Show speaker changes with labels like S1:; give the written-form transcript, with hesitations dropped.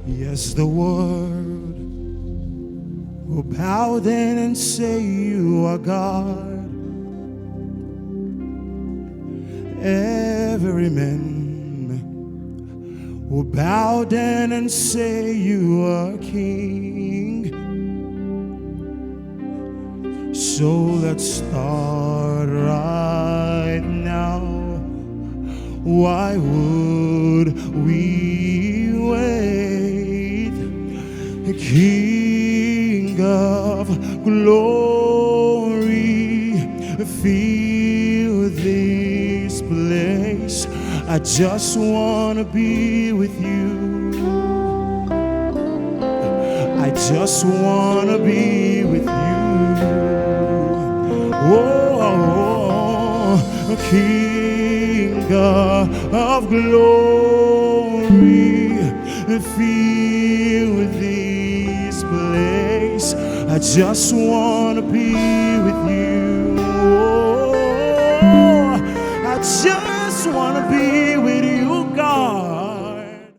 S1: Yes, the world will bow then and say you are God. Every man will bow down and say you are King. So let's start right now. Why would we wait? King of glory, fill this place. I just want to be with you. I just want to be with you. Oh, King of glory, fill this place. I just want to be with you. Oh, I just want to be